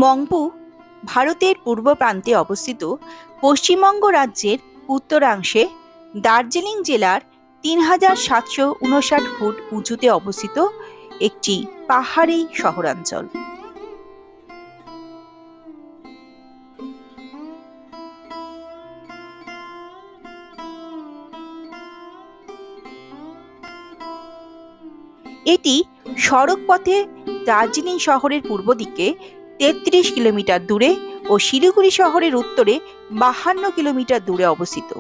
মংপু ভারতের পূর্ব প্রান্তে অবস্থিত পশ্চিমবঙ্গ রাজ্যের উত্তরাংশে দার্জিলিং জেলার ৩৭৫৯ ফুট উঁচুতে অবস্থিত একটি পাহাড়ি শহরাঞ্চল। এটি সড়ক পথে দার্জিলিং শহরের পূর্ব দিকে ৩৩ কিলোমিটার দূরে ও শিলিগুড়ি শহরের উত্তরে ৫২ কিলোমিটার দূরে অবস্থিত।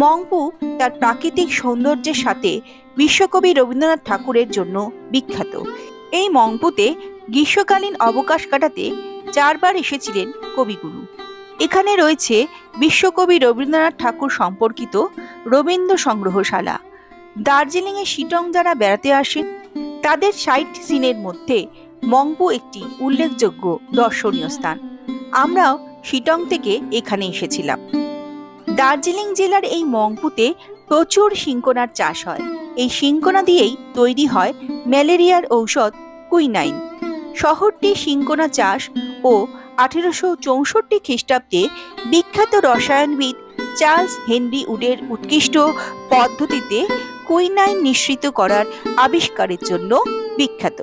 মংপু তার প্রাকৃতিক সৌন্দর্যের সাথে বিশ্বকবি রবীন্দ্রনাথ ঠাকুরের জন্য বিখ্যাত। এই মংপুতে গ্রীষ্মকালীন অবকাশ কাটাতে ৪ বার এসেছিলেন কবিগুরু। এখানে রয়েছে বিশ্বকবি রবীন্দ্রনাথ ঠাকুর সম্পর্কিত রবীন্দ্র সংগ্রহশালা। দার্জিলিংয়ে শিটং যারা বেড়াতে আসেন তাদের সাইট সিনের মধ্যে মংপু একটি উল্লেখযোগ্য দর্শনীয় স্থান। আমরাও শিটং থেকে এখানে এসেছিলাম। দার্জিলিং জেলার এই মংপুতে প্রচুর শিংকোনার চাষ হয়। এই শিংকোনা দিয়েই তৈরি হয় ম্যালেরিয়ার ঔষধ কুইনাইন। শহরটি শিংকোনা চাষ ও ১৮৬৪ খ্রিস্টাব্দে বিখ্যাত রসায়নবিদ চার্লস হেনরি উডের উৎকৃষ্ট পদ্ধতিতে কুইনাইন নিঃসৃত করার আবিষ্কারের জন্য বিখ্যাত।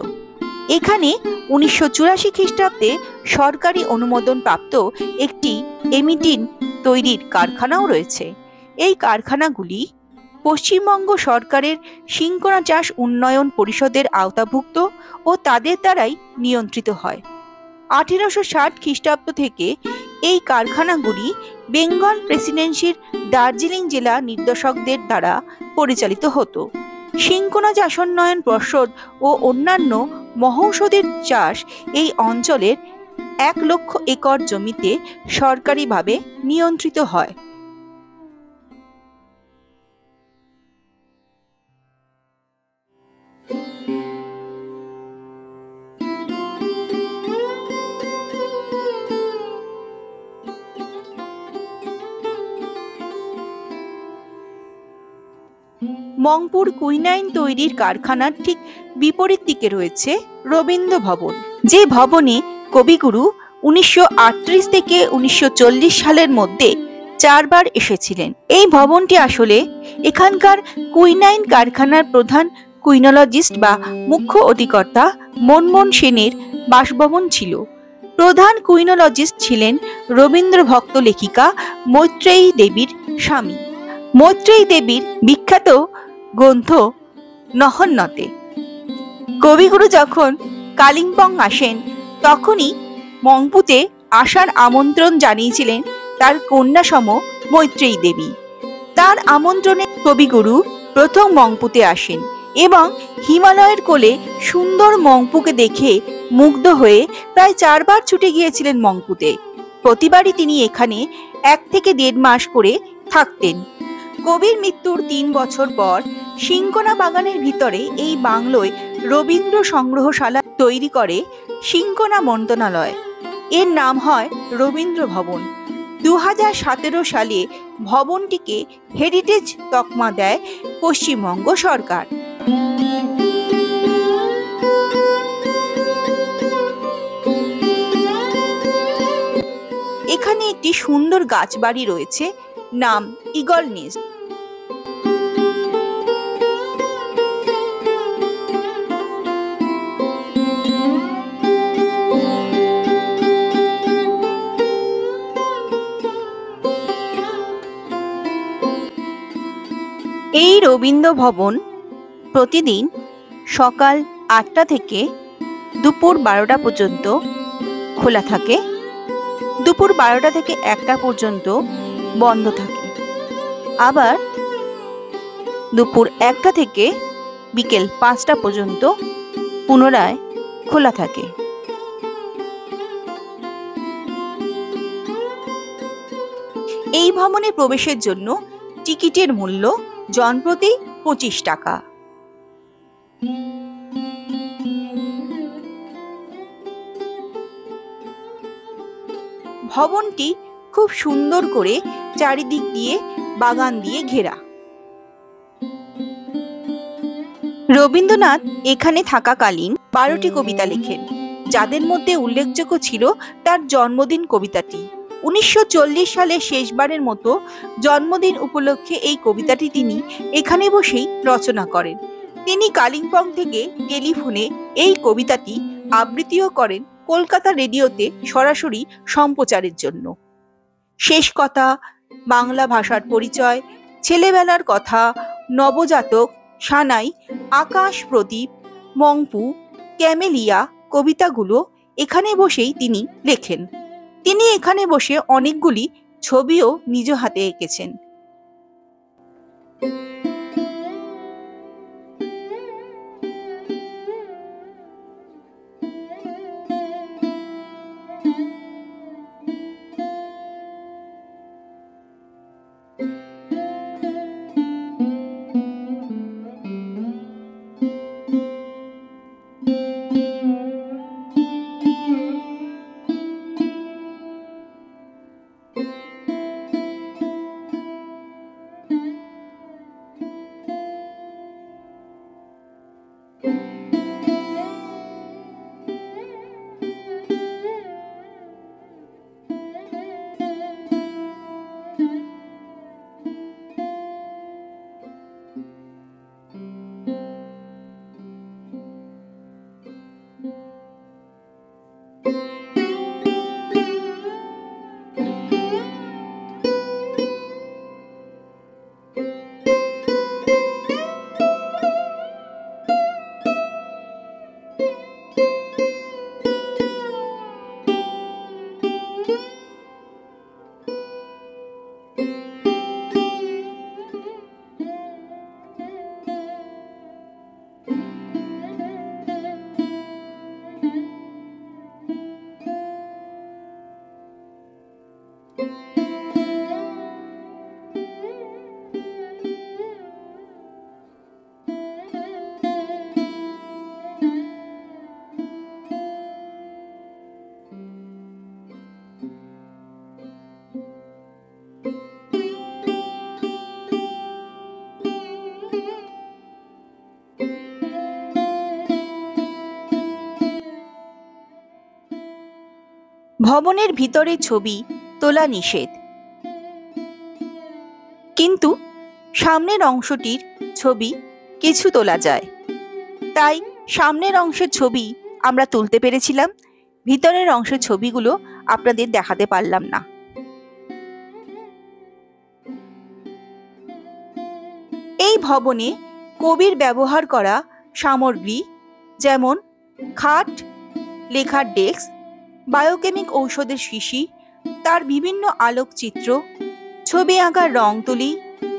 এখানে ১৯৮৪ খ্রিস্টাব্দে সরকারি অনুমোদন প্রাপ্ত একটি এমিটিন তৈরির কারখানাও রয়েছে। এই কারখানাগুলি পশ্চিমবঙ্গ সরকারের শিংকোনা চাষ উন্নয়ন পরিষদের আওতাভুক্ত ও তাদের দ্বারাই নিয়ন্ত্রিত হয়। ১৮৬০ খ্রিস্টাব্দ থেকে এই কারখানাগুলি বেঙ্গল প্রেসিডেন্সির দার্জিলিং জেলা নির্দেশকদের দ্বারা পরিচালিত হতো। শিংকোনা চাষোন্নয়ন পর্ষদ ও অন্যান্য মহৌষধির চাষ এই অঞ্চলের ১,০০,০০০ একর জমিতে সরকারিভাবে নিয়ন্ত্রিত হয়। মংপুর কুইনাইন তৈরির কারখানার ঠিক বিপরীত দিকে রয়েছে রবীন্দ্র ভবন, যে ভবনে কবিগুরু ১৯৩৮ থেকে ১৯৪০ সালের মধ্যে ৪ বার এসেছিলেন। এই ভবনটি আসলে এখানকার কুইনাইন কারখানার প্রধান কুইনোলজিস্ট বা মুখ্য অধিকর্তা মনমোহন সেনের বাসভবন ছিল। প্রধান কুইনোলজিস্ট ছিলেন রবীন্দ্র ভক্ত লেখিকা মৈত্রেয়ী দেবীর স্বামী। মৈত্রেয়ী দেবীর বিখ্যাত গ্রন্থ নহন্যতে। কবিগুরু যখন কালিম্পং আসেন তখনই মংপুতে আসার আমন্ত্রণ জানিয়েছিলেন তার কন্যাসম মৈত্রেয়ী দেবী। তার আমন্ত্রণে কবিগুরু প্রথম মংপুতে আসেন এবং হিমালয়ের কোলে সুন্দর মংপুকে দেখে মুগ্ধ হয়ে প্রায় ৪ বার ছুটে গিয়েছিলেন মংপুতে। প্রতিবারই তিনি এখানে ১ থেকে ১.৫ মাস করে থাকতেন। কবির মৃত্যুর ৩ বছর পর শিংকোনা বাগানের ভিতরে এই বাংলোয় রবীন্দ্র সংগ্রহশালা তৈরি করে শিংকোনা মন্ত্রণালয়। এর নাম হয় রবীন্দ্র ভবন। ২০১৭ সালে ভবনটিকে হেরিটেজ তকমা দেয় পশ্চিমবঙ্গ সরকার। এখানে একটি সুন্দর গাছবাড়ি রয়েছে, নাম ঈগল নেস্ট। এই রবীন্দ্র ভবন প্রতিদিন সকাল ৮টা থেকে দুপুর ১২টা পর্যন্ত খোলা থাকে। দুপুর ১২টা থেকে ১টা পর্যন্ত বন্ধ থাকে। আবার দুপুর ১টা থেকে বিকেল ৫টা পর্যন্ত পুনরায় খোলা থাকে। এই ভবনে প্রবেশের জন্য টিকিটের মূল্য জনপ্রতি 25 টাকা। ভবনটি খুব সুন্দর করে চারিদিক দিয়ে বাগান দিয়ে ঘেরা। রবীন্দ্রনাথ এখানে থাকাকালীন 12টি কবিতা লেখেন, যাদের মধ্যে উল্লেখযোগ্য ছিল তার জন্মদিন কবিতাটি। 1940 সালে শেষবারের মতো জন্মদিন উপলক্ষে এই কবিতাটি তিনি এখানে বসেই রচনা করেন। তিনি কালিম্পং থেকে টেলিফোনে এই কবিতাটি আবৃত্তিও করেন কলকাতা রেডিওতে সরাসরি সম্প্রচারের জন্য। শেষ কথা, বাংলা ভাষার পরিচয়, ছেলেবেলার কথা, নবজাতক, সানাই, আকাশ প্রদীপ, মংপু, ক্যামেলিয়া কবিতাগুলো এখানে বসেই তিনি লেখেন। তিনি এখানে বসে অনেকগুলি ছবিও নিজ হাতে এঁকেছেন। ভবনের ভিতরে ছবি তোলা নিষেধ, কিন্তু সামনের অংশটির ছবি কিছু তোলা যায়। তাই সামনের অংশের ছবি আমরা তুলতে পেরেছিলাম, ভিতরের অংশের ছবিগুলো আপনাদের দেখাতে পারলাম না। এই ভবনে কবির ব্যবহার করা সামগ্রী যেমন খাট, লেখার ডেস্ক, বায়োকেমিক ঔষধের শিশি, তার বিভিন্ন আলোকচিত্র, ছবি আঁকার রং তুলি,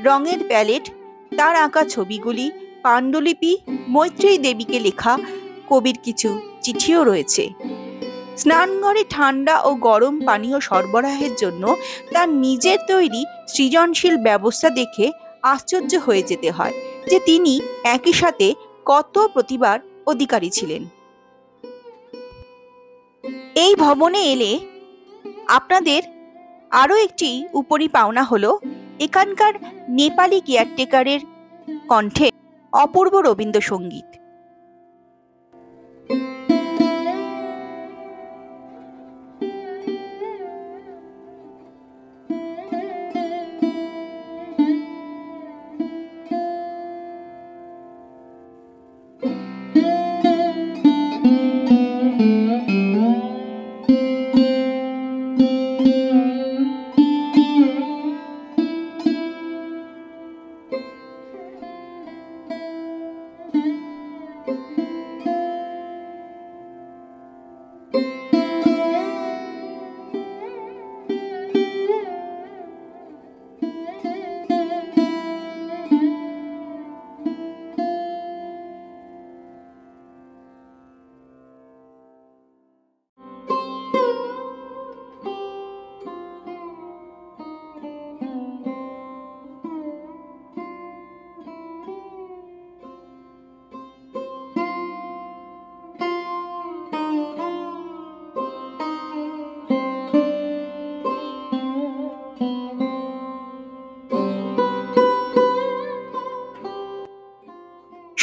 রঙের প্যালেট, তার আঁকা ছবিগুলি, পাণ্ডুলিপি, মৈত্রেয়ী দেবীকে লেখা কবির কিছু চিঠিও রয়েছে। স্নানঘরে ঠান্ডা ও গরম পানীয় সরবরাহের জন্য তার নিজের তৈরি সৃজনশীল ব্যবস্থা দেখে আশ্চর্য হয়ে যেতে হয় যে তিনি একই সাথে কত প্রতিভার অধিকারী ছিলেন। এই ভবনে এলে আপনাদের আরও একটি উপরি পাওনা হলো এখানকার নেপালি কেয়ারটেকারের কণ্ঠে অপূর্ব রবীন্দ্রসঙ্গীত।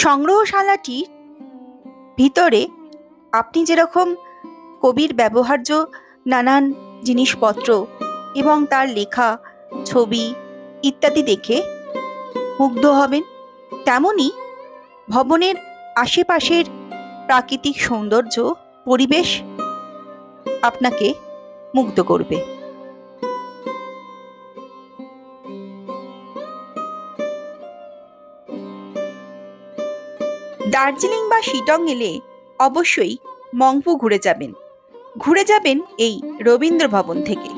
সংগ্রহশালাটির ভিতরে আপনি যেরকম কবির ব্যবহার্য নানান জিনিসপত্র এবং তার লেখা ছবি ইত্যাদি দেখে মুগ্ধ হবেন, তেমনি ভবনের আশেপাশের প্রাকৃতিক সৌন্দর্য পরিবেশ আপনাকে মুগ্ধ করবে। দার্জিলিং বা শিলং এলে অবশ্যই মংপু ঘুরে যাবেন এই রবীন্দ্র ভবন থেকে।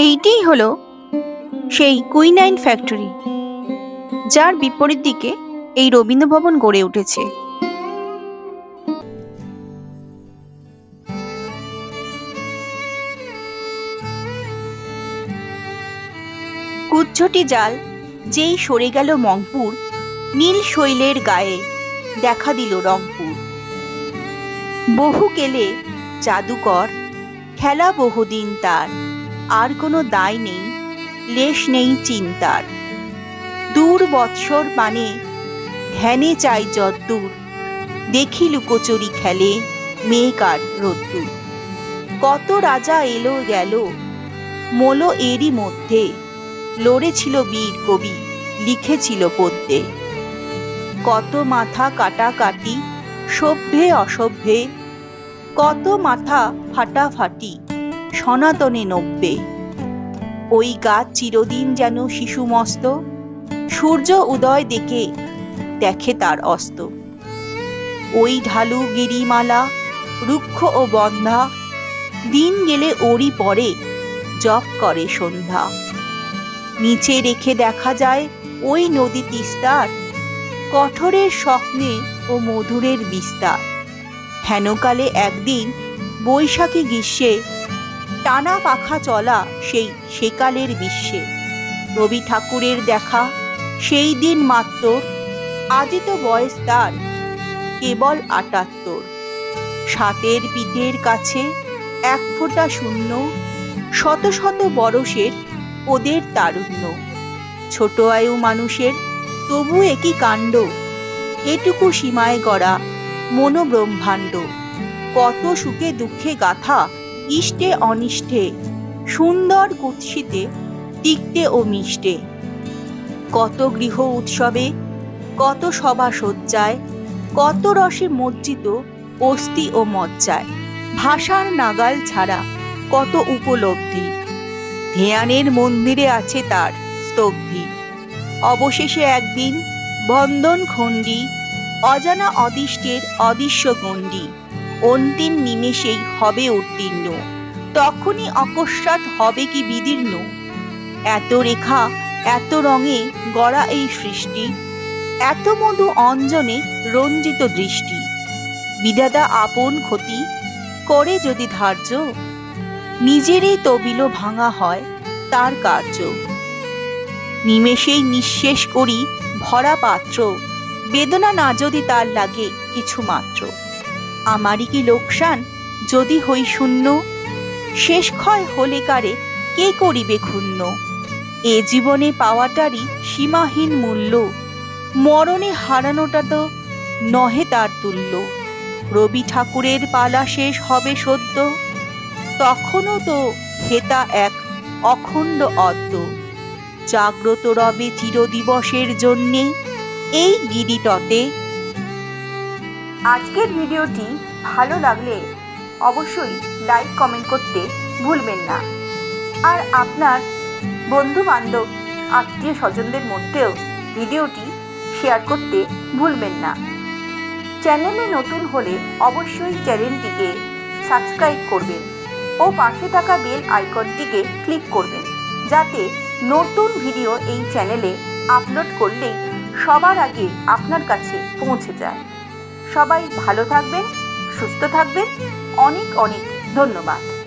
এইটাই হলো সেই কুইনাইন ফ্যাক্টরি, যার বিপরীত দিকে এই রবীন্দ্র ভবন গড়ে উঠেছে। কুজ্ঝটি জাল যেই সরে গেল মংপুর, নীল শৈলের গায়ে দেখা দিল রংপুর। বহু কেলে জাদুকর খেলা বহুদিন তার, আর কোনো দায় নেই লেশ নেই চিন্তার। দূর বৎসর মানে ধ্যানে চাই যদ্দূর, দেখি লুকোচুরি খেলে মেঘার রোদ্দুর। কত রাজা এলো গেল মোলো এরই মধ্যে, লড়েছিল বীর কবি লিখেছিল পদ্যে। কত মাথা কাটাকাটি সভ্যে অসভ্যে, কত মাথা ফাটাফাটি সনাতনে নব্যে। ওই গাছ চিরদিন যেন শিশু মস্ত, সূর্য উদয় দেখে তার অস্ত। ওই ঢালু গিরিমালা রুক্ষ ও বন্ধা, দিন গেলে ওরই পরে জপ করে সন্ধ্যা। নিচে রেখে দেখা যায় ওই নদী তিস্তার, কঠোরের স্বপ্নে ও মধুরের বিস্তার। হেনকালে একদিন বৈশাখী গ্রীষ্মে টানা পাখা চলা সেই সেকালের বিশ্বে। রবি ঠাকুরের দেখা সেই দিন মাত্র, আজই তো বয়স তার কেবল ৭৮। সাতের পিঠের কাছে এক ফোঁটা শূন্য, শত শত বরষের ওদের তারুণ্য। ছোট আয়ু মানুষের তবু একই কাণ্ড, এটুকু সীমায় গড়া মনোব্রহ্মাণ্ড। কত সুখে দুঃখে গাথা ইষ্টে অনিষ্টে, সুন্দর কুৎসিতে তিক্তে ও মিষ্টে। কত গৃহ উৎসবে কত সভা সজ্জায়, কত রসে মজ্জিত অস্থি ও মজ্জায়। ভাষার নাগাল ছাড়া কত উপলব্ধি, ধ্যানের মন্দিরে আছে তার স্তব্ধি। অবশেষে একদিন বন্ধন খণ্ডি, অজানা অদিষ্টের অদৃশ্য গণ্ডি। অন্তিম নিমেষেই হবে উত্তীর্ণ, তখনই অকস্মাৎ হবে কি বিদীর্ণ। এত রেখা এত রঙে গড়া এই সৃষ্টি, এত মধু অঞ্জনে রঞ্জিত দৃষ্টি। বিধাতা আপন ক্ষতি করে যদি ধার্য, নিজেরই তবিল ভাঙা হয় তার কার্য। নিমেষেই নিঃশেষ করি ভরা পাত্র, বেদনা না যদি তার লাগে কিছু মাত্র। আমারই কি লোকসান যদি হই শূন্য, শেষ ক্ষয় হলে কারে কে করিবে ক্ষুণ্ণ। এ জীবনে পাওয়াটারই সীমাহীন মূল্য, মরণে হারানোটা তো নহে তার তুল্য। রবি ঠাকুরের পালা শেষ হবে সদ্য, তখনও তো হেতা এক অখণ্ড অদ্য। জাগ্রত রবে চিরদিবসের জন্যে এই গিরিটতে। আজকের ভিডিওটি ভালো লাগলে অবশ্যই লাইক কমেন্ট করতে ভুলবেন না, আর আপনার বন্ধু বান্ধব আত্মীয় স্বজনদের মধ্যেও ভিডিওটি শেয়ার করতে ভুলবেন না। চ্যানেলে নতুন হলে অবশ্যই চ্যানেলটিকে সাবস্ক্রাইব করবেন ও পাশে থাকা বেল আইকনটিকে ক্লিক করবেন, যাতে নতুন ভিডিও এই চ্যানেলে আপলোড করলেই সবার আগে আপনার কাছে পৌঁছে যায়। সবাই ভালো থাকবেন, সুস্থ থাকবেন। অনেক অনেক ধন্যবাদ।